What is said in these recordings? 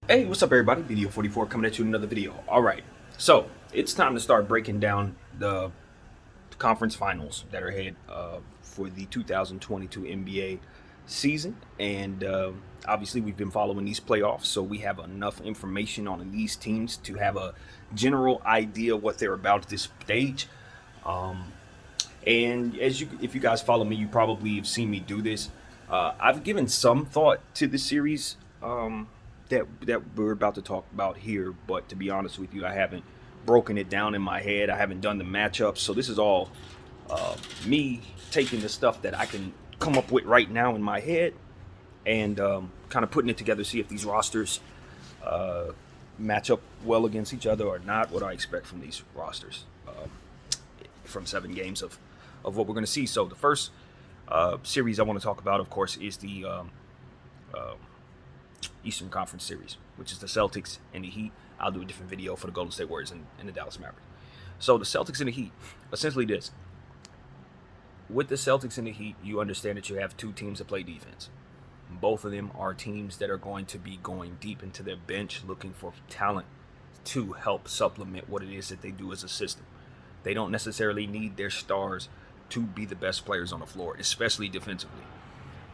Hey, what's up, everybody? Video 44 coming at you with another video. All right, so it's time to start breaking down the conference finals that are ahead for the 2022 NBA season. And obviously, we've been following these playoffs, so we have enough information on these teams to have a general idea what they're about at this stage. Um, and if you guys follow me, you probably have seen me do this. I've given some thought to the series that we're about to talk about here, but to be honest with you, I haven't broken it down in my head. I haven't done the matchups, so this is all me taking the stuff that I can come up with right now in my head and kind of putting it together, see if these rosters uh, match up well against each other or not. What I expect from these rosters from 7 games of what we're going to see. So the first series I want to talk about, of course, is the uh, Eastern Conference Series, which is the Celtics and the Heat. I'll do a different video for the Golden State Warriors and the Dallas Mavericks. So the Celtics and the Heat, essentially this. With the Celtics and the Heat, you understand that you have two teams that play defense. Both of them are teams that are going to be going deep into their bench looking for talent to help supplement what it is that they do as a system. They don't necessarily need their stars to be the best players on the floor, especially defensively.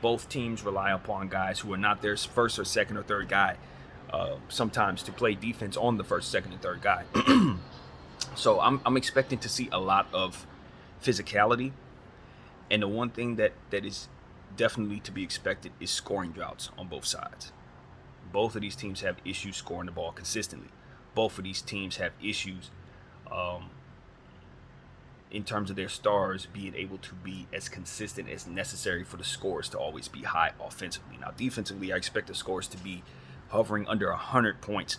Both teams rely upon guys who are not their first or second or third guy, sometimes to play defense on the first, second, and third guy. So I'm expecting to see a lot of physicality. And the one thing that is definitely to be expected is scoring droughts on both sides. Both of these teams have issues scoring the ball consistently. Both of these teams have issues um, in terms of their stars being able to be as consistent as necessary for the scores to always be high offensively. Now, defensively, I expect the scores to be hovering under 100 points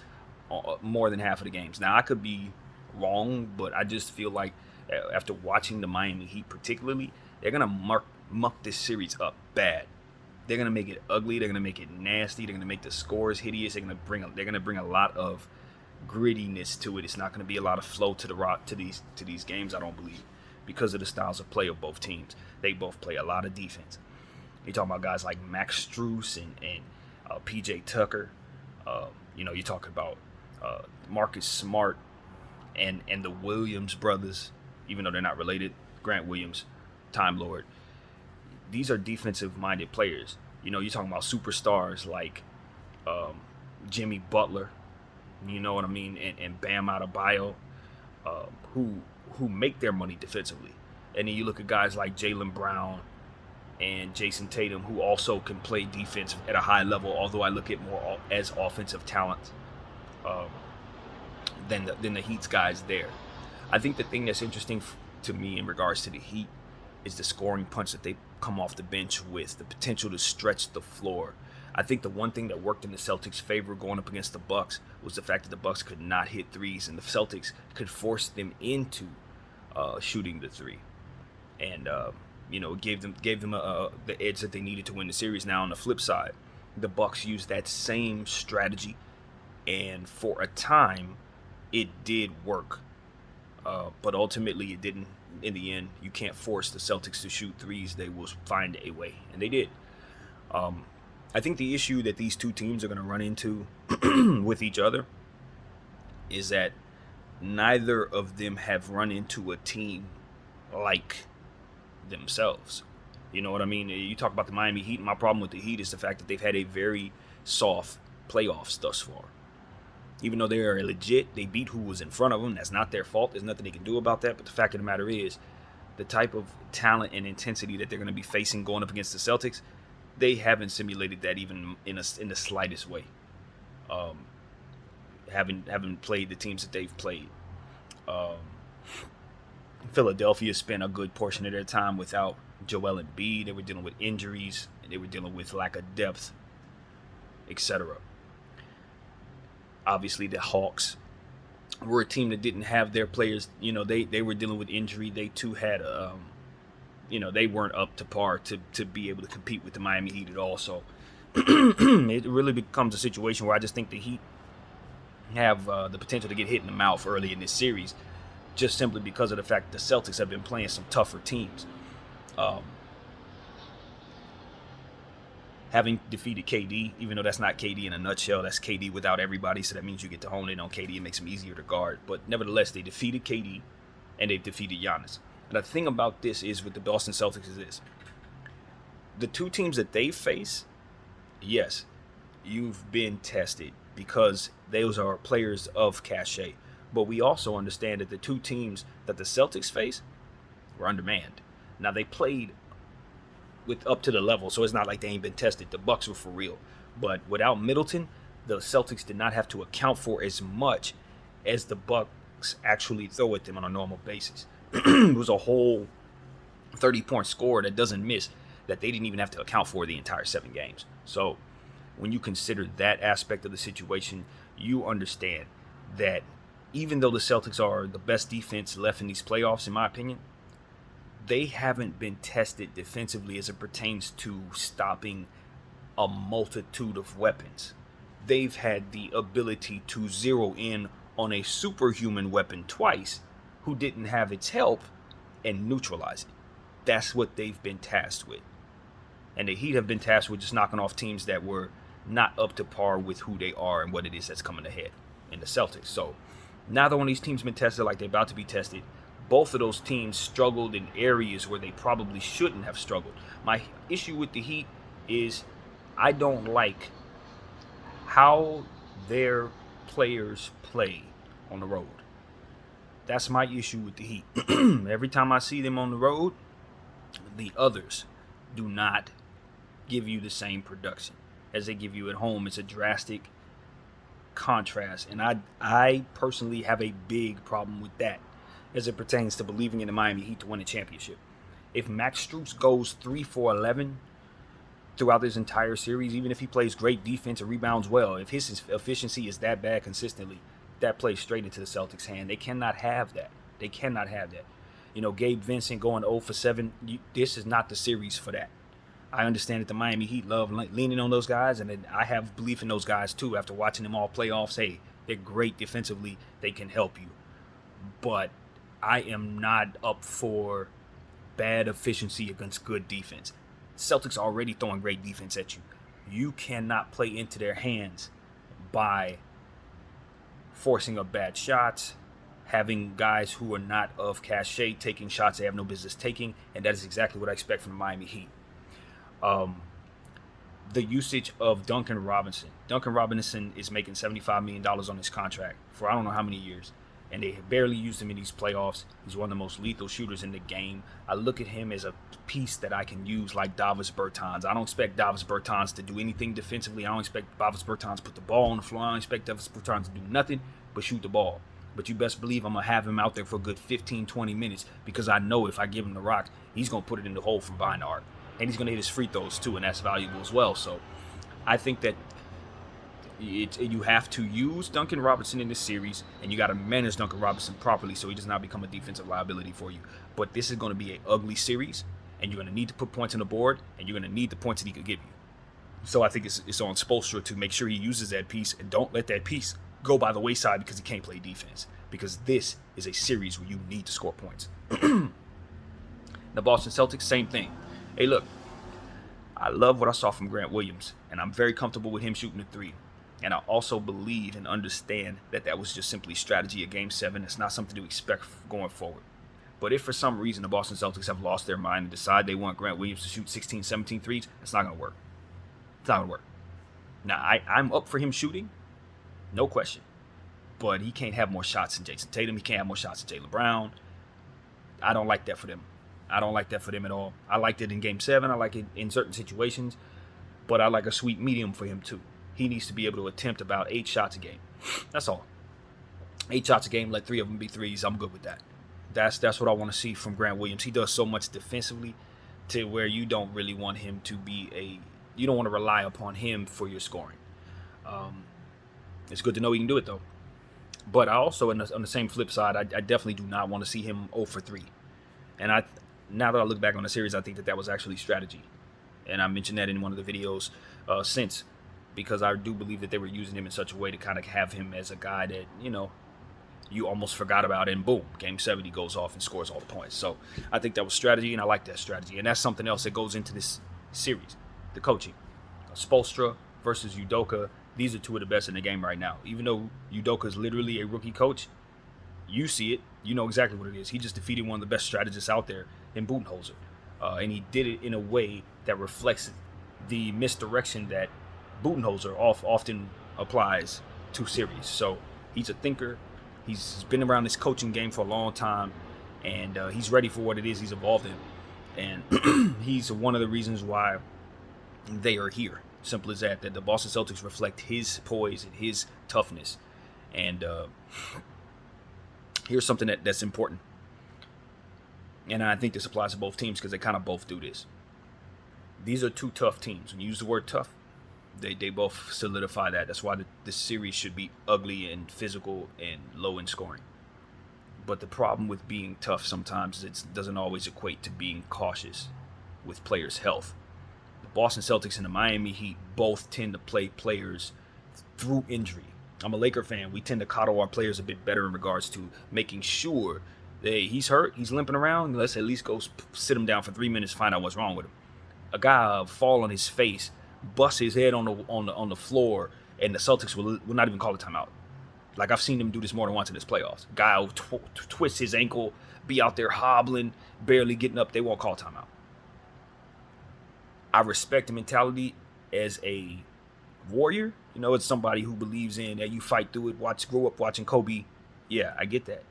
more than half of the games. Now, I could be wrong, but I just feel like after watching the Miami Heat particularly, they're going to muck this series up bad. They're going to make it ugly. They're going to make it nasty. They're going to make the scores hideous. They're going to bring a lot of grittiness to it. It's not going to be a lot of flow to these games, I don't believe, because of the styles of play of both teams. They both play a lot of defense. You're talking about guys like Max Strus and PJ Tucker. You're talking about Marcus Smart and the Williams brothers, even though they're not related. Grant Williams, Time Lord. These are defensive-minded players. You're talking about superstars like Jimmy Butler, you know what I mean, and Bam Adebayo, who make their money defensively. And then you look at guys like Jaylen Brown and Jason Tatum, who also can play defense at a high level, although I look at more as offensive talent um, than the Heat's guys there. I think the thing that's interesting to me in regards to the Heat is the scoring punch that they come off the bench with, the potential to stretch the floor. I think the one thing that worked in the Celtics' favor going up against the Bucks was the fact that the Bucks could not hit threes, and the Celtics could force them into shooting the three, and it gave them the edge that they needed to win the series. Now on the flip side, the Bucks used that same strategy, and for a time, it did work, but ultimately it didn't. In the end, you can't force the Celtics to shoot threes. They will find a way, and they did. I think the issue that these two teams are going to run into with each other is that neither of them have run into a team like themselves. You know what I mean? You talk about the Miami Heat. My problem with the Heat is the fact that they've had a very soft playoffs thus far. Even though they are legit, they beat who was in front of them. That's not their fault. There's nothing they can do about that. But the fact of the matter is, the type of talent and intensity that they're going to be facing going up against the Celtics, they haven't simulated that even in the slightest way. Having played the teams that they've played, um, Philadelphia spent a good portion of their time without Joel Embiid. They were dealing with injuries. They were dealing with lack of depth, etc. Obviously, the Hawks were a team that didn't have their players. They were dealing with injury. They too had they weren't up to par to be able to compete with the Miami Heat at all. So it really becomes a situation where I just think the Heat have the potential to get hit in the mouth early in this series, just simply because of the fact that the Celtics have been playing some tougher teams. Um, having defeated KD, even though that's not KD in a nutshell, that's KD without everybody, so that means you get to hone in on KD and makes him easier to guard. But nevertheless, they defeated KD and they defeated Giannis. And the thing about this is with the Boston Celtics is this. The two teams that they face, yes, you've been tested because those are players of cachet. But we also understand that the two teams that the Celtics face were undermanned. Now, they played with up to the level, so it's not like they ain't been tested. The Bucks were for real. But without Middleton, the Celtics did not have to account for as much as the Bucks actually throw at them on a normal basis. It was a whole 30-point score that doesn't miss that they didn't even have to account for the entire 7 games. So when you consider that aspect of the situation, you understand that even though the Celtics are the best defense left in these playoffs, in my opinion, they haven't been tested defensively as it pertains to stopping a multitude of weapons. They've had the ability to zero in on a superhuman weapon twice who didn't have its help and neutralize it. That's what they've been tasked with. And the Heat have been tasked with just knocking off teams that were not up to par with who they are and what it is that's coming ahead in the Celtics. So neither one of these teams been tested like they're about to be tested. Both of those teams struggled in areas where they probably shouldn't have struggled. My issue with the Heat is I don't like how their players play on the road. That's my issue with the Heat. Every time I see them on the road, the others do not give you the same production as they give you at home. It's a drastic contrast, and I personally have a big problem with that as it pertains to believing in the Miami Heat to win a championship. If Max Strus goes 3 for 11 throughout this entire series, even if he plays great defense and rebounds well, if his efficiency is that bad consistently, that plays straight into the Celtics' hand. They cannot have that. They cannot have that. You know, Gabe Vincent going 0 for 7, this is not the series for that. I understand that the Miami Heat love leaning on those guys, and I have belief in those guys too after watching them all playoffs. Hey, they're great defensively. They can help you. But I am not up for bad efficiency against good defense. Celtics are already throwing great defense at you. You cannot play into their hands by forcing up bad shots, having guys who are not of cachet taking shots they have no business taking, and that is exactly what I expect from the Miami Heat. The usage of Duncan Robinson. Duncan Robinson is making $75 million on his contract for I don't know how many years, and they have barely used him in these playoffs. He's one of the most lethal shooters in the game. I look at him as a piece that I can use like Davis Bertans. I don't expect Davis Bertans to do anything defensively. I don't expect Davis Bertans to put the ball on the floor. I don't expect Davis Bertans to do nothing but shoot the ball. But you best believe I'm going to have him out there for a good 15, 20 minutes because I know if I give him the rock, he's going to put it in the hole from behind the arc. And he's going to hit his free throws too, and that's valuable as well. So I think that you have to use Duncan Robinson in this series, and you got to manage Duncan Robinson properly so he does not become a defensive liability for you. But this is going to be an ugly series, and you're going to need to put points on the board, and you're going to need the points that he could give you. So I think it's on Spoelstra to make sure he uses that piece and don't let that piece go by the wayside because he can't play defense. Because this is a series where you need to score points. The Boston Celtics, same thing. Hey, look, I love what I saw from Grant Williams, and I'm very comfortable with him shooting the 3. And I also believe and understand that that was just simply strategy at Game 7. It's not something to expect going forward. But if for some reason the Boston Celtics have lost their mind and decide they want Grant Williams to shoot 16, 17 threes, it's not going to work. It's not going to work. Now, I'm up for him shooting, no question. But he can't have more shots than Jason Tatum. He can't have more shots than Jaylen Brown. I don't like that for them. I don't like that for them at all. I liked it in Game 7. I like it in certain situations. But I like a sweet medium for him too. He needs to be able to attempt about 8 shots a game. That's all. 8 shots a game, let 3 of them be threes. I'm good with that. That's what I want to see from Grant Williams. He does so much defensively to where you don't really want him to be you don't want to rely upon him for your scoring. It's good to know he can do it though. But I also, on the same flip side, I definitely do not want to see him 0 for 3. And now that I look back on the series, I think that was actually strategy. And I mentioned that in one of the videos since, because I do believe that they were using him in such a way to kind of have him as a guy that, you almost forgot about, and boom, Game 7, he goes off and scores all the points. So I think that was strategy, and I like that strategy. And that's something else that goes into this series, the coaching. Spoelstra versus Udoka. These are two of the best in the game right now. Even though Udoka is literally a rookie coach, you see it. You know exactly what it is. He just defeated one of the best strategists out there in Budenholzer. And he did it in a way that reflects the misdirection that Budenholzer often applies to series. So he's a thinker. He's been around this coaching game for a long time, and he's ready for what it is he's evolved in. And he's one of the reasons why they are here. Simple as that. That the Boston Celtics reflect his poise and his toughness. And here's something that's important. And I think this applies to both teams because they kind of both do this. These are two tough teams. When you use the word tough, they both solidify that. That's why this series should be ugly and physical and low in scoring. But the problem with being tough sometimes is it doesn't always equate to being cautious with players' health. The Boston Celtics and the Miami Heat both tend to play players through injury. I'm a Laker fan. We tend to coddle our players a bit better in regards to making sure hey, he's hurt, he's limping around. Let's at least go sit him down for 3 minutes, find out what's wrong with him. A guy fall on his face, bust his head on the floor, and the Celtics will not even call a timeout. Like I've seen them do this more than once in this playoffs. Guy will twist his ankle, be out there hobbling, barely getting up. They won't call a timeout. I respect the mentality as a warrior. You know, it's somebody who believes in that you fight through it. Grow up watching Kobe. Yeah, I get that.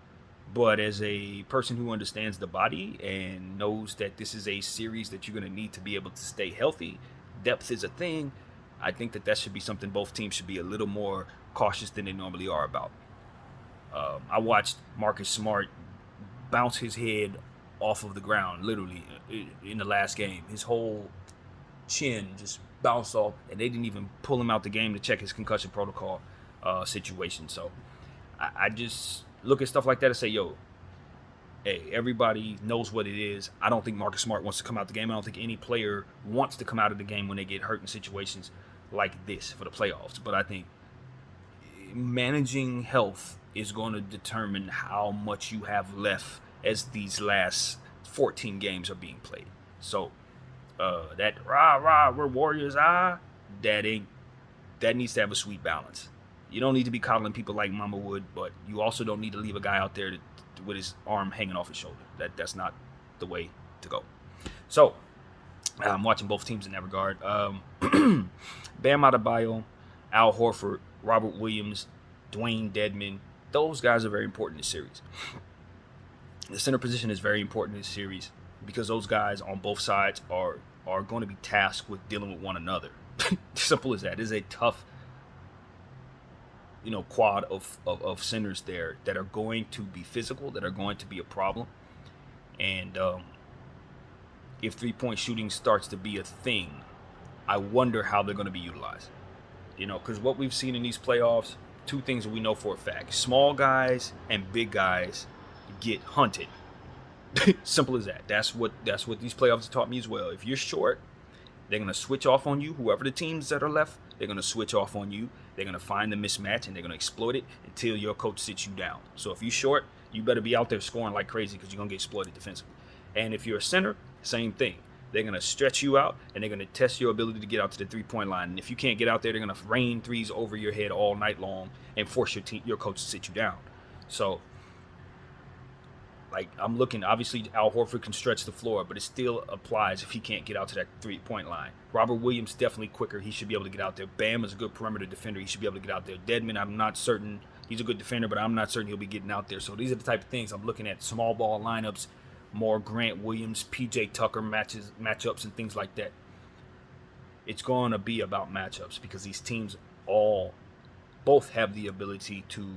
But as a person who understands the body and knows that this is a series that you're going to need to be able to stay healthy, depth is a thing, I think that should be something both teams should be a little more cautious than they normally are about. I watched Marcus Smart bounce his head off of the ground, literally, in the last game. His whole chin just bounced off, and they didn't even pull him out the game to check his concussion protocol situation. So I just look at stuff like that and say, yo, hey, everybody knows what it is. I don't think Marcus Smart wants to come out the game. I don't think any player wants to come out of the game when they get hurt in situations like this for the playoffs. But I think managing health is going to determine how much you have left as these last 14 games are being played. So that we're Warriors, that needs to have a sweet balance. You don't need to be coddling people like Mama would, but you also don't need to leave a guy out there with his arm hanging off his shoulder. That's not the way to go. So I'm watching both teams in that regard. Bam Adebayo, Al Horford, Robert Williams, Dwayne Dedmon, those guys are very important in this series. The center position is very important in this series because those guys on both sides are going to be tasked with dealing with one another. Simple as that. It is a tough quad of centers there that are going to be physical, that are going to be a problem. And if three-point shooting starts to be a thing, I wonder how they're going to be utilized. Because what we've seen in these playoffs, two things that we know for a fact. Small guys and big guys get hunted. Simple as that. That's what these playoffs have taught me as well. If you're short, they're going to switch off on you. Whoever the teams that are left, they're going to switch off on you. They're going to find the mismatch, and they're going to exploit it until your coach sits you down. So if you're short, you better be out there scoring like crazy because you're going to get exploited defensively. And if you're a center, same thing. They're going to stretch you out, and they're going to test your ability to get out to the three-point line. And if you can't get out there, they're going to rain threes over your head all night long and force your coach to sit you down. So, I'm looking, obviously Al Horford can stretch the floor, but it still applies if he can't get out to that three-point line. Robert Williams, definitely quicker. He should be able to get out there. Bam is a good perimeter defender. He should be able to get out there. Dedmon, I'm not certain. He's a good defender, but I'm not certain he'll be getting out there. So these are the type of things I'm looking at. Small ball lineups, more Grant Williams, PJ Tucker matchups, and things like that. It's going to be about matchups because these teams both have the ability to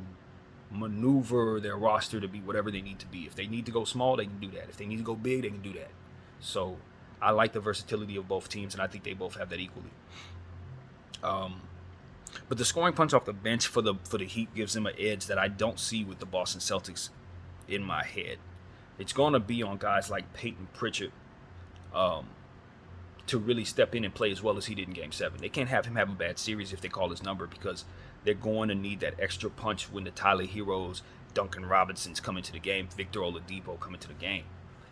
maneuver their roster to be whatever they need to be. If they need to go small, they can do that. If they need to go big, they can do that. So I like the versatility of both teams, and I think they both have that equally. But the scoring punch off the bench for the Heat gives them an edge that I don't see with the Boston Celtics in my head. It's going to be on guys like Peyton Pritchard to really step in and play as well as he did in Game 7. They can't have him have a bad series if they call his number because they're going to need that extra punch when the Tyler Heroes, Duncan Robinsons come into the game, Victor Oladipo come into the game.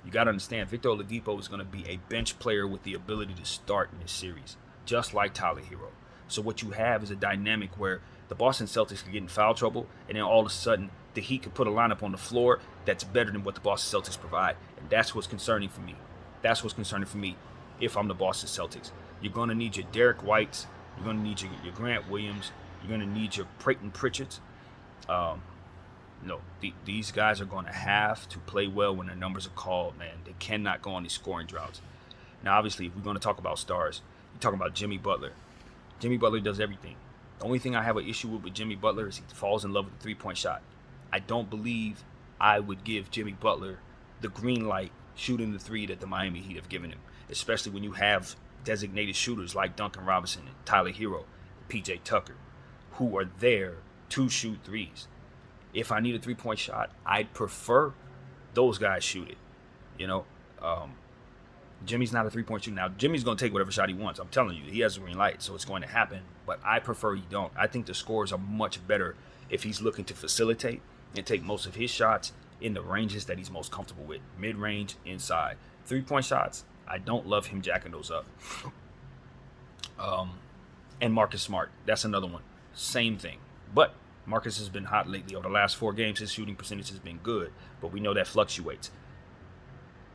You got to understand, Victor Oladipo is going to be a bench player with the ability to start in this series. just like Tyler Hero. So what you have is a dynamic where the Boston Celtics can get in foul trouble, and then all of a sudden the Heat can put a lineup on the floor that's better than what the Boston Celtics provide, and that's what's concerning for me. That's what's concerning for me if I'm the Boston Celtics. You're going to need your Derek Whites. You're going to need your Grant Williams. You're going to need your Peyton Pritchards. These guys are going to have to play well when their numbers are called, man. They cannot go on these scoring droughts. Now, obviously, if we're going to talk about stars, you're talking about Jimmy Butler. Jimmy Butler does everything. The only thing I have an issue with Jimmy Butler is he falls in love with the three-point shot. I don't believe I would give Jimmy Butler the green light shooting the three that the Miami Heat have given him, especially when you have designated shooters like Duncan Robinson and Tyler Hero, PJ Tucker, who are there to shoot threes. If I need a three-point shot, I'd prefer those guys shoot it. Jimmy's not a three-point shooter. Now, Jimmy's going to take whatever shot he wants. I'm telling you, he has a green light, so it's going to happen. But I prefer he don't. I think the scores are much better if he's looking to facilitate and take most of his shots in the ranges that he's most comfortable with. Mid-range, inside. Three-point shots, I don't love him jacking those up. And Marcus Smart, that's another one. Same thing. But Marcus has been hot lately. Over the last 4 games, his shooting percentage has been good. But we know that fluctuates.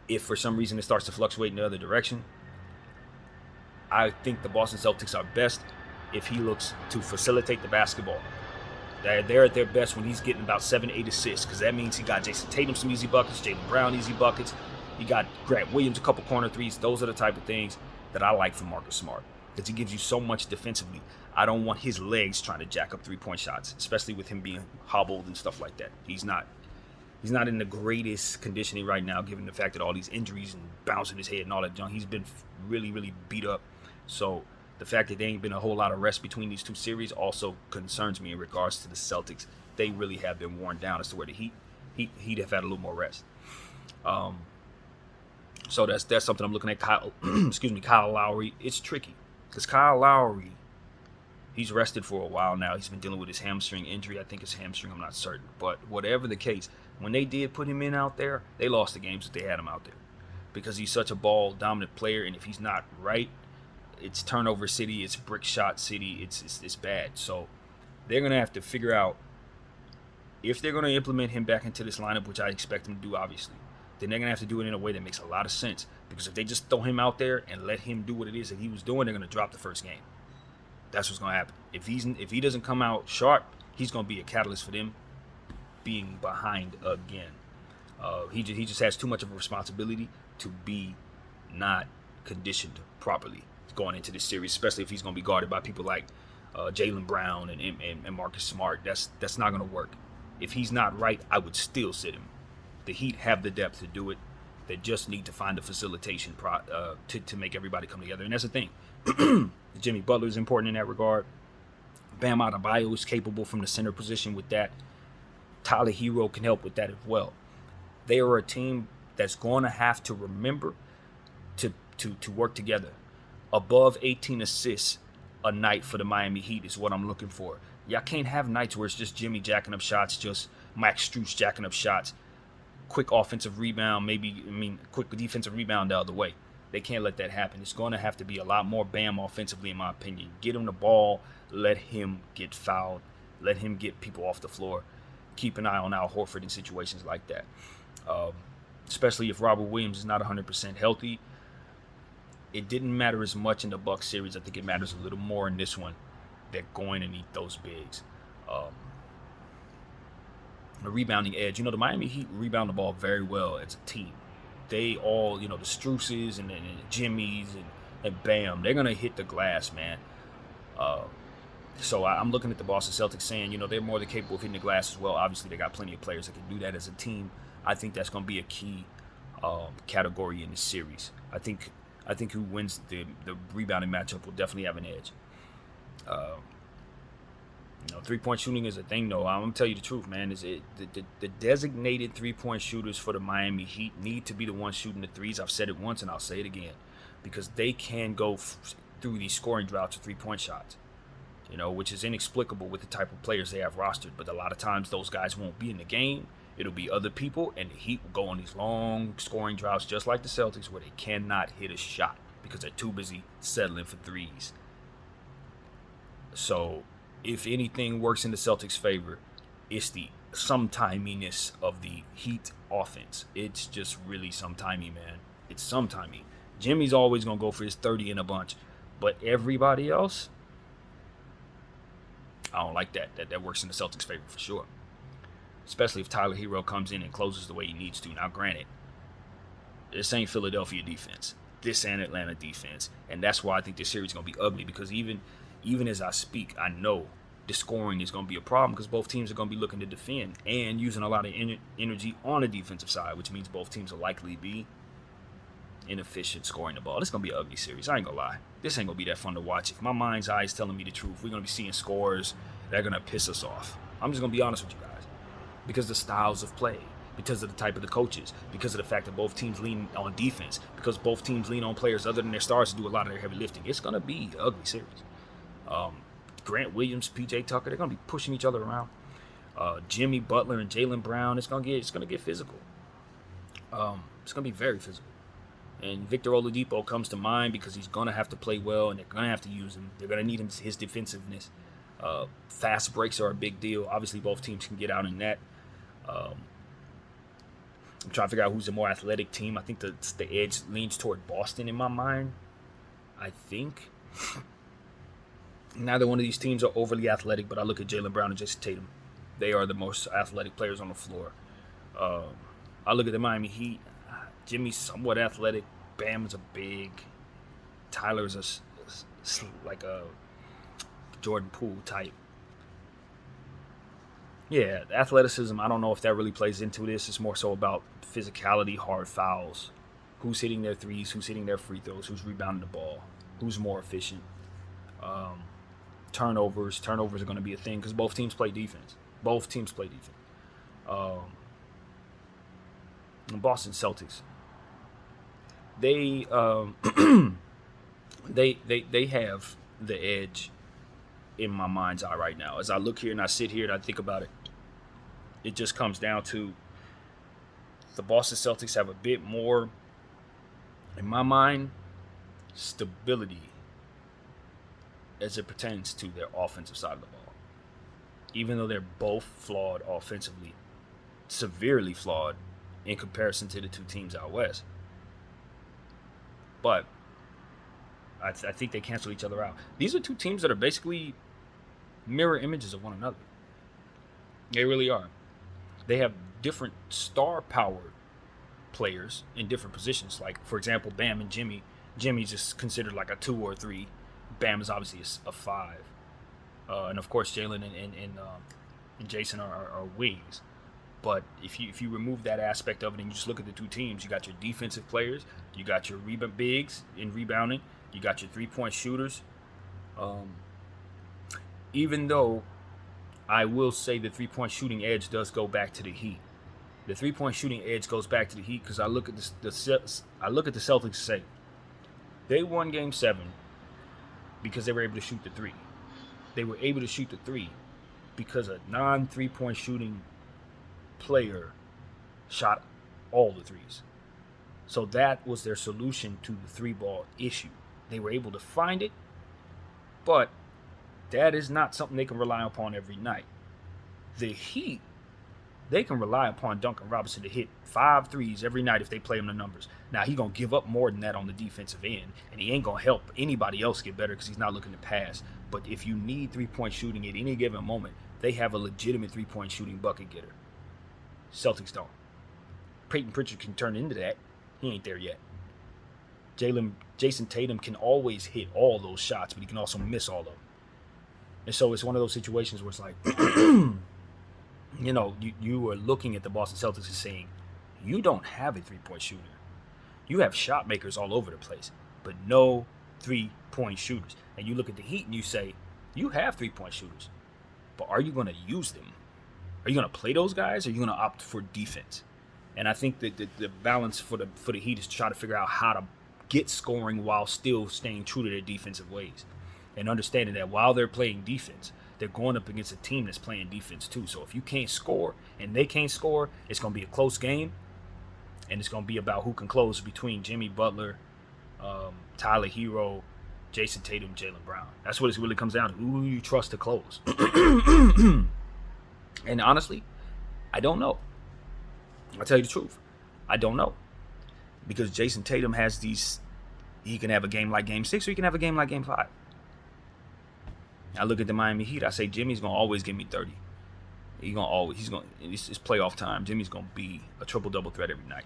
If for some reason it starts to fluctuate in the other direction, I think the Boston Celtics are best if he looks to facilitate the basketball. They're at their best when he's getting about 7-8 assists, because that means he got Jason Tatum some easy buckets, Jaylen Brown easy buckets. He got Grant Williams a couple corner threes. Those are the type of things that I like from Marcus Smart, because he gives you so much defensively. I don't want his legs trying to jack up three-point shots, especially with him being hobbled and stuff like that. He's not in the greatest conditioning right now, given the fact that all these injuries and bouncing his head and all that junk. He's been really, really beat up. So the fact that there ain't been a whole lot of rest between these 2 series also concerns me in regards to the Celtics. They really have been worn down as to where the Heat have had a little more rest. So that's something I'm looking at. Kyle Lowry. It's tricky because Kyle Lowry, he's rested for a while now. He's been dealing with his hamstring injury. I think it's hamstring. I'm not certain. But whatever the case, when they did put him in out there, they lost the games that they had him out there because he's such a ball-dominant player. And if he's not right, it's turnover city. It's brick shot city. It's bad. So they're going to have to figure out if they're going to implement him back into this lineup, which I expect them to do, obviously. Then they're going to have to do it in a way that makes a lot of sense. Because if they just throw him out there and let him do what it is that he was doing, they're going to drop the first game. That's what's going to happen. If he doesn't come out sharp, he's going to be a catalyst for them being behind again. He just has too much of a responsibility to be not conditioned properly going into this series, especially if he's going to be guarded by people like Jaylen Brown and Marcus Smart. That's not going to work. If he's not right, I would still sit him. The Heat have the depth to do it. They just need to find a facilitation to make everybody come together. And that's the thing. Jimmy Butler is important in that regard. Bam Adebayo is capable from the center position with that. Tyler Hero can help with that as well. They are a team that's going to have to remember to work together. Above 18 assists a night for the Miami Heat is what I'm looking for. Y'all can't have nights where it's just Jimmy jacking up shots, just Max Strus jacking up shots. Quick offensive rebound, quick defensive rebound the other way. They can't let that happen. It's going to have to be a lot more Bam offensively, in my opinion. Get him the ball. Let him get fouled. Let him get people off the floor. Keep an eye on Al Horford in situations like that. Especially if Robert Williams is not 100% healthy. It didn't matter as much in the Bucks series. I think it matters a little more in this one. They're going to need those bigs. The rebounding edge. The Miami Heat rebound the ball very well as a team. They all, the Struces and the Jimmys and Bam, they're going to hit the glass, man. So I'm looking at the Boston Celtics saying, they're more than capable of hitting the glass as well. Obviously, they got plenty of players that can do that as a team. I think that's going to be a key category in this series. I think who wins the rebounding matchup will definitely have an edge. Three-point shooting is a thing, though. I'm going to tell you the truth, man. The designated three-point shooters for the Miami Heat need to be the ones shooting the threes. I've said it once, and I'll say it again. Because they can go through these scoring droughts of three-point shots, which is inexplicable with the type of players they have rostered. But a lot of times those guys won't be in the game. It'll be other people, and the Heat will go on these long scoring droughts just like the Celtics where they cannot hit a shot because they're too busy settling for threes. So if anything works in the Celtics' favor, it's the sometiminess of the Heat offense. It's just really sometimey, man. It's sometimey. Jimmy's always going to go for his 30 in a bunch. But everybody else, I don't like that. That works in the Celtics' favor for sure. Especially if Tyler Hero comes in and closes the way he needs to. Now, granted, this ain't Philadelphia defense. This ain't Atlanta defense. And that's why I think this series is going to be ugly. Because even as I speak, I know the scoring is going to be a problem because both teams are going to be looking to defend and using a lot of energy on the defensive side, which means both teams will likely be inefficient scoring the ball. This is going to be an ugly series. I ain't going to lie. This ain't going to be that fun to watch. If my mind's eye is telling me the truth, we're going to be seeing scores that are going to piss us off. I'm just going to be honest with you guys. Because the styles of play, because of the type of the coaches, because of the fact that both teams lean on defense, because both teams lean on players other than their stars to do a lot of their heavy lifting. It's going to be an ugly series. Grant Williams, PJ Tucker, they're going to be pushing each other around. Jimmy Butler and Jaylen Brown, it's going to get physical. It's going to be very physical. And Victor Oladipo comes to mind because he's going to have to play well and they're going to have to use him. They're going to need his defensiveness. Fast breaks are a big deal. Obviously, both teams can get out in that. I'm trying to figure out who's the more athletic team. I think the edge leans toward Boston in my mind. I think. Neither one of these teams are overly athletic, but I look at Jaylen Brown and Jason Tatum. They are the most athletic players on the floor. I look at the Miami Heat. Jimmy's somewhat athletic. Bam is a big. Tyler's like a Jordan Poole type. Yeah, athleticism, I don't know if that really plays into this. It's more so about physicality, hard fouls. Who's hitting their threes, who's hitting their free throws, who's rebounding the ball, who's more efficient. Turnovers are going to be a thing because both teams play defense. And Boston Celtics, they they have the edge in my mind's eye right now. As I look here and I sit here and I think about it, it just comes down to the Boston Celtics have a bit more, in my mind, stability as it pertains to their offensive side of the ball. Even though they're both flawed offensively, severely flawed in comparison to the two teams out west. But I think they cancel each other out. These are two teams that are basically mirror images of one another. They really are. They have different star power players in different positions. Like, for example, Bam and Jimmy. Jimmy's just considered like a 2 or 3. Bam is obviously a 5. And of course, Jaylen and Jason are wings. But if you remove that aspect of it and you just look at the two teams, you got your defensive players, you got your bigs in rebounding, you got your 3-point shooters. Even though I will say the 3-point shooting edge does go back to the Heat. The 3-point shooting edge goes back to the Heat because I look at the Celtics and say they won Game 7 because they were able to shoot the 3. They were able to shoot the 3 because a non-3-point shooting player shot all the 3s. So that was their solution to the 3-ball issue. They were able to find it, but that is not something they can rely upon every night. The Heat, they can rely upon Duncan Robinson to hit 5 threes every night if they play him the numbers. Now, he's going to give up more than that on the defensive end, and he ain't going to help anybody else get better because he's not looking to pass. But if you need 3-point shooting at any given moment, they have a legitimate 3-point shooting bucket getter. Celtics don't. Peyton Pritchard can turn into that. He ain't there yet. Jason Tatum can always hit all those shots, but he can also miss all of them. And so it's one of those situations where it's like, you are looking at the Boston Celtics and saying, you don't have a 3-point shooter. You have shot makers all over the place, but no 3-point shooters. And you look at the Heat and you say, you have 3-point shooters, but are you going to use them? Are you going to play those guys, or are you going to opt for defense? And I think that the balance for the Heat is to try to figure out how to get scoring while still staying true to their defensive ways. And understanding that while they're playing defense, they're going up against a team that's playing defense too. So if you can't score and they can't score, it's going to be a close game. And it's going to be about who can close between Jimmy Butler, Tyler Hero, Jason Tatum, Jaylen Brown. That's what it really comes down to. Who you trust to close? And honestly, I don't know. I'll tell you the truth. I don't know. Because Jason Tatum has these, he can have a game like Game 6 or he can have a game like Game 5. I look at the Miami Heat, I say Jimmy's going to always give me 30. It's playoff time. Jimmy's going to be a triple-double threat every night.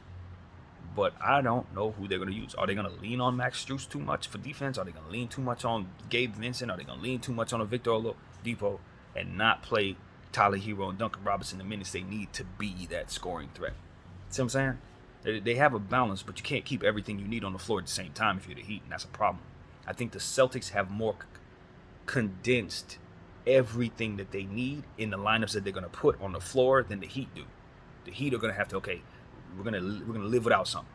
But I don't know who they're going to use. Are they going to lean on Max Strus too much for defense? Are they going to lean too much on Gabe Vincent? Are they going to lean too much on a Victor Oladipo and not play Tyler Hero and Duncan Robinson the minutes they need to be that scoring threat? See what I'm saying? They have a balance, but you can't keep everything you need on the floor at the same time if you're the Heat, and that's a problem. I think the Celtics have more condensed everything that they need in the lineups that they're going to put on the floor than the Heat do. The Heat are going to have to, we're gonna live without something.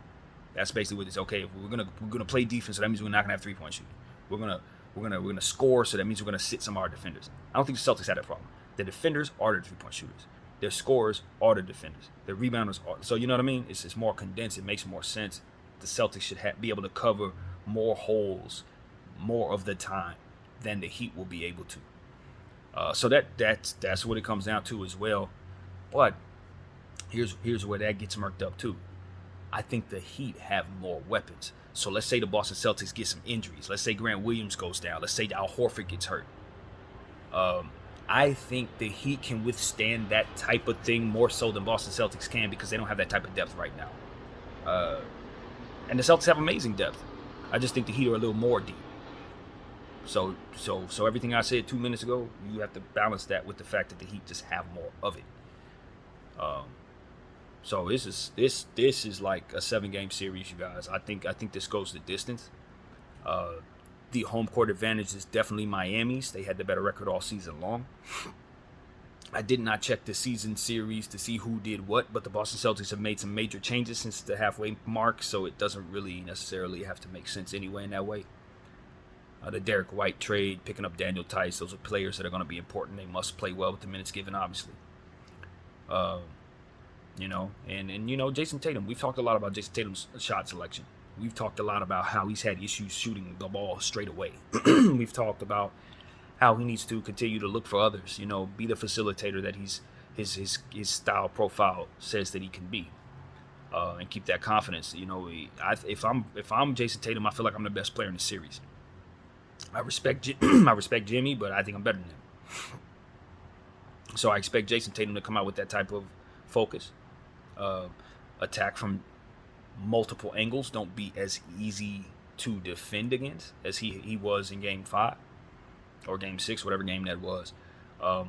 That's basically what it's. Okay, if we're gonna play defense, so that means we're not gonna have 3-point shooting. We're gonna score, so that means we're gonna sit some of our defenders. I don't think the Celtics had that problem. The defenders are the 3-point shooters. Their scorers are the defenders. Their rebounders are. So you know what I mean? It's more condensed. It makes more sense. The Celtics should be able to cover more holes more of the time than the Heat will be able to. So that's what it comes down to as well. But here's where that gets murked up too. I think the Heat have more weapons. So let's say the Boston Celtics get some injuries. Let's say Grant Williams goes down. Let's say Al Horford gets hurt. I think the Heat can withstand that type of thing more so than Boston Celtics can because they don't have that type of depth right now. And the Celtics have amazing depth. I just think the Heat are a little more deep. So everything I said 2 minutes ago, you have to balance that with the fact that the Heat just have more of it. So this is like a 7-game series, you guys. I think this goes the distance. The home court advantage is definitely Miami's. They had the better record all season long. I did not check the season series to see who did what, but the Boston Celtics have made some major changes since the halfway mark, so it doesn't really necessarily have to make sense anyway in that way. The Derek White trade, picking up Daniel Tice, those are players that are going to be important. They must play well with the minutes given, obviously. Jason Tatum. We've talked a lot about Jason Tatum's shot selection. We've talked a lot about how he's had issues shooting the ball straight away. We've talked about how he needs to continue to look for others, be the facilitator that his style profile says that he can be, and keep that confidence. If I'm Jason Tatum, I feel like I'm the best player in the series. I respect Jimmy, but I think I'm better than him. So I expect Jason Tatum to come out with that type of focus, attack from multiple angles. Don't be as easy to defend against as he was in Game 5 or Game 6, whatever game that was. I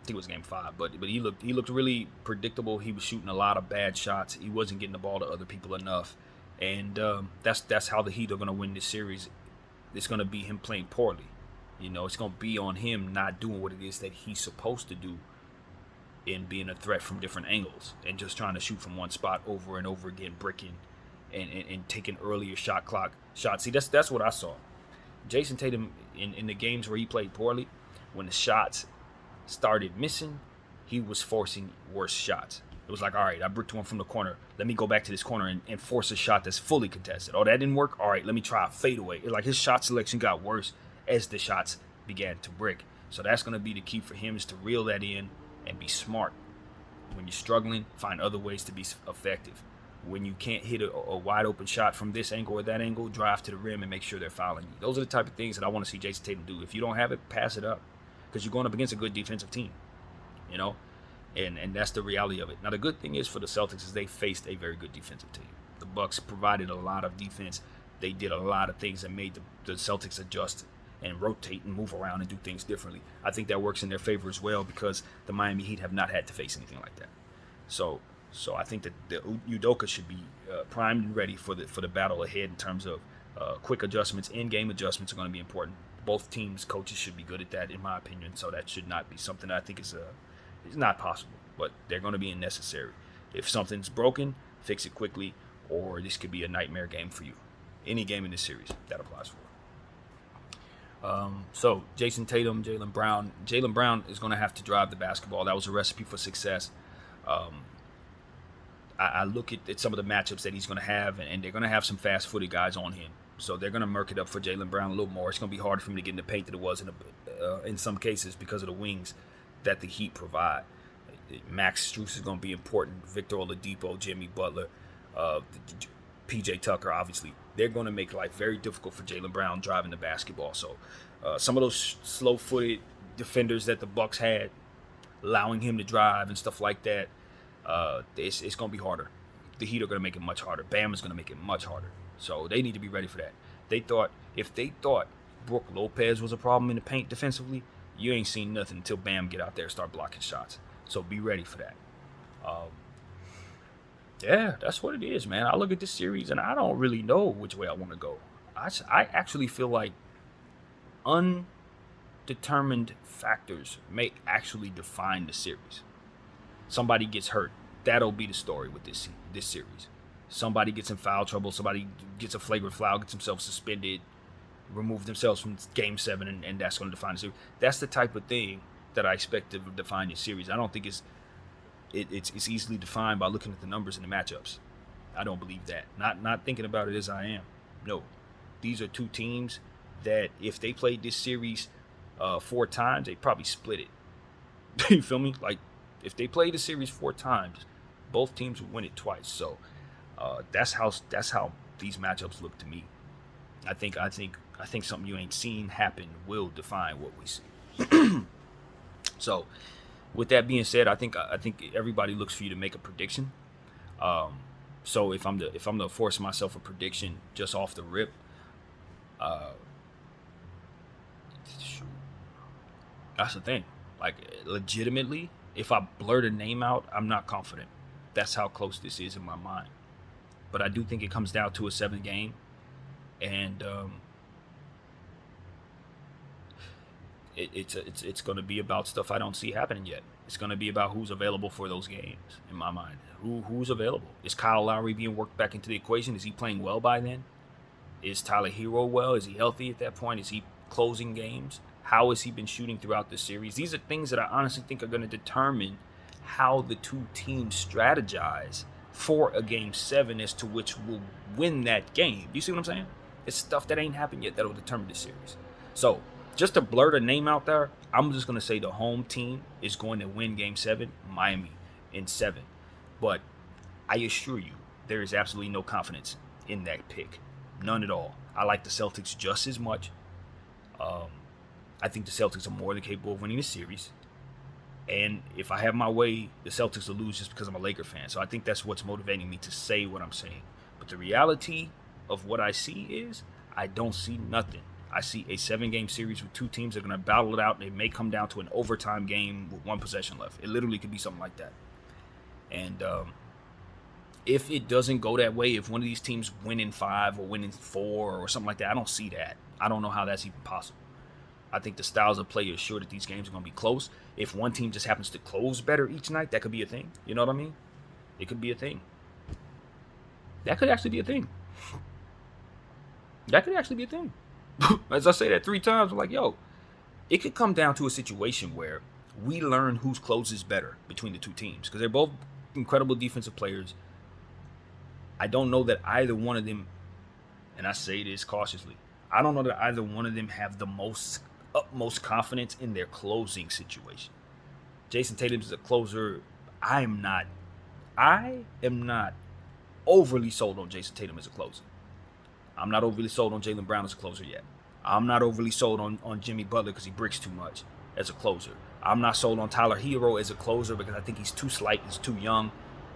think it was Game 5, but he looked really predictable. He was shooting a lot of bad shots. He wasn't getting the ball to other people enough, and that's how the Heat are going to win this series. It's going to be him playing poorly. It's going to be on him not doing what it is that he's supposed to do in being a threat from different angles and just trying to shoot from one spot over and over again, bricking and taking earlier shot clock shots. See, that's what I saw. Jason Tatum, in the games where he played poorly, when the shots started missing, he was forcing worse shots. It was like, all right, I bricked one from the corner. Let me go back to this corner and force a shot that's fully contested. Oh, that didn't work? All right, let me try a fadeaway. Like his shot selection got worse as the shots began to brick. So that's going to be the key for him, is to reel that in and be smart. When you're struggling, find other ways to be effective. When you can't hit a wide open shot from this angle or that angle, drive to the rim and make sure they're fouling you. Those are the type of things that I want to see Jason Tatum do. If you don't have it, pass it up, because you're going up against a good defensive team, and that's the reality of it. Now, the good thing is for the Celtics is they faced a very good defensive team. The Bucks provided a lot of defense. They did a lot of things that made the Celtics adjust and rotate and move around and do things differently. I think that works in their favor as well, because the Miami Heat have not had to face anything like that. So I think that the Udoka should be primed and ready for the battle ahead in terms of quick adjustments. In-game adjustments are going to be important. Both teams' coaches should be good at that, in my opinion. So that should not be something that I think is not possible, but they're going to be necessary. If something's broken, fix it quickly, or this could be a nightmare game for you. Any game in this series, that applies for. So Jason Tatum, Jaylen Brown. Jaylen Brown is going to have to drive the basketball. That was a recipe for success. I look at some of the matchups that he's going to have, and they're going to have some fast-footed guys on him. So they're going to murk it up for Jaylen Brown a little more. It's going to be harder for him to get in the paint than it was in some cases because of the wings that the Heat provide. Max Strus is going to be important. Victor Oladipo, Jimmy Butler, PJ Tucker, obviously. They're going to make life very difficult for Jaylen Brown driving the basketball. So some of those slow-footed defenders that the Bucks had, allowing him to drive and stuff like that, it's going to be harder. The Heat are going to make it much harder. Bam is going to make it much harder. So they need to be ready for that. If they thought Brook Lopez was a problem in the paint defensively, you ain't seen nothing until Bam get out there and start blocking shots. So be ready for that. Yeah, that's what it is, man. I look at this series and I don't really know which way I want to go. I actually feel like undetermined factors may actually define the series. Somebody gets hurt. That'll be the story with this series. Somebody gets in foul trouble. Somebody gets a flagrant foul, gets themselves suspended, remove themselves from Game 7, and that's going to define the series. That's the type of thing that I expect to define the series. I don't think it's easily defined by looking at the numbers and the matchups. I don't believe that. Not thinking about it as I am. No. These are two teams that if they played this series 4 times, they'd probably split it. You feel me? Like, if they played the series 4 times, both teams would win it twice. So that's how these matchups look to me. I think something you ain't seen happen will define what we see. So, with that being said, I think everybody looks for you to make a prediction. So if I'm to force myself a prediction just off the rip, that's the thing. Like, legitimately, if I blurt a name out, I'm not confident. That's how close this is in my mind. But I do think it comes down to a 7th game, and it's going to be about stuff I don't see happening yet. It's going to be about who's available for those games in my mind. Who's available? Is Kyle Lowry being worked back into the equation? Is he playing well by then? Is Tyler Hero well? Is he healthy at that point? Is he closing games? How has he been shooting throughout the series? These are things that I honestly think are going to determine how the two teams strategize for a Game 7 as to which will win that game. You see what I'm saying? It's stuff that ain't happened yet that will determine the series. So, just to blurt a name out there, I'm just going to say the home team is going to win Game 7, Miami, in 7. But I assure you, there is absolutely no confidence in that pick. None at all. I like the Celtics just as much. I think the Celtics are more than capable of winning the series. And if I have my way, the Celtics will lose just because I'm a Laker fan. So I think that's what's motivating me to say what I'm saying. But the reality of what I see is I don't see nothing. I see a 7-game series with two teams that are going to battle it out. And it may come down to an overtime game with 1 possession left. It literally could be something like that. And if it doesn't go that way, if one of these teams win in 5 or win in 4 or something like that, I don't see that. I don't know how that's even possible. I think the styles of play assure that these games are going to be close. If one team just happens to close better each night, that could be a thing. You know what I mean? It could be a thing. That could actually be a thing. That could actually be a thing. As I say that 3 times, I'm like, yo, it could come down to a situation where we learn whose closes better between the two teams. Because they're both incredible defensive players. I don't know that either one of them, and I say this cautiously, I don't know that either one of them have the utmost confidence in their closing situation. Jason Tatum is a closer. I am not overly sold on Jason Tatum as a closer. I'm not overly sold on Jaylen Brown as a closer yet. I'm not overly sold on Jimmy Butler because he bricks too much as a closer. I'm not sold on Tyler Hero as a closer because I think he's too slight, he's too young,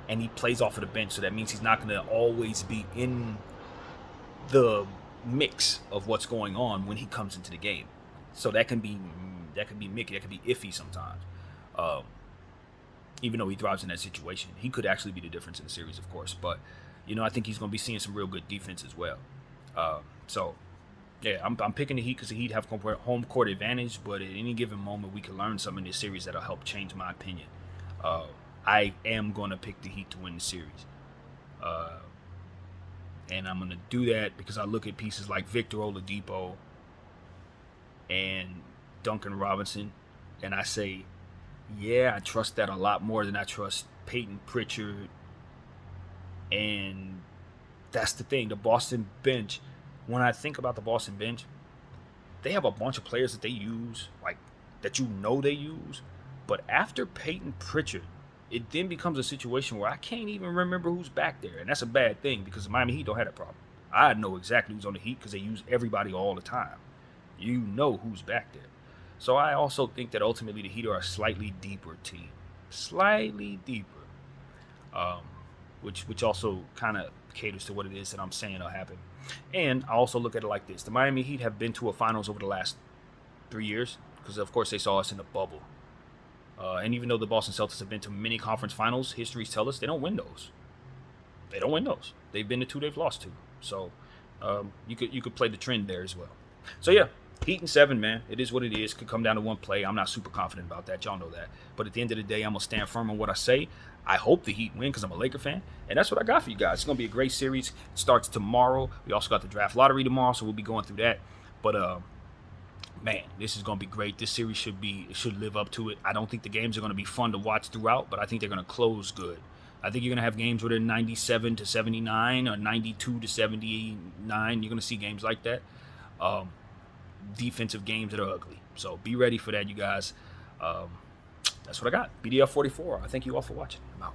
and he plays off of the bench, so that means he's not going to always be in the mix of what's going on when he comes into the game. So that can be Mickey, that can be iffy sometimes. Even though he thrives in that situation, he could actually be the difference in the series, of course. But I think he's going to be seeing some real good defense as well. So yeah, I'm picking the Heat because the Heat have home court advantage. But at any given moment, we can learn something in this series that'll help change my opinion. I am going to pick the Heat to win the series. And I'm going to do that because I look at pieces like Victor Oladipo and Duncan Robinson, and I say, yeah, I trust that a lot more than I trust Peyton Pritchard. And that's the thing. The Boston bench, when I think about the Boston bench, they have a bunch of players that they use, like that they use. But after Peyton Pritchard, it then becomes a situation where I can't even remember who's back there, and that's a bad thing because the Miami Heat don't have that problem. I know exactly who's on the Heat because they use everybody all the time. You know who's back there. So I also think that ultimately the Heat are a slightly deeper team, slightly deeper, um, which also kind of caters to what it is that I'm saying will happen. And I also look at it like this: the Miami Heat have been to a finals over the last 3 years because, of course, they saw us in the bubble. And even though the Boston Celtics have been to many conference finals, histories tell us they don't win those. They don't win those. They've been to two they've lost to. So you could play the trend there as well. So yeah, Heat in 7, man. It is what it is. Could come down to one play. I'm not super confident about that. Y'all know that. But at the end of the day, I'm gonna stand firm on what I say. I hope the Heat win because I'm a Laker fan, and that's what I got for you guys. It's gonna be a great series. It starts tomorrow. We also got the draft lottery tomorrow, so we'll be going through that. But man, this is gonna be great. This series should live up to it. I don't think the games are gonna be fun to watch throughout, but I think they're gonna close good. I think you're gonna have games where they're 97 to 79 or 92 to 79. You're gonna see games like that. Defensive games that are ugly. So be ready for that, you guys. That's what I got. BDF 44. I thank you all for watching. I'm out.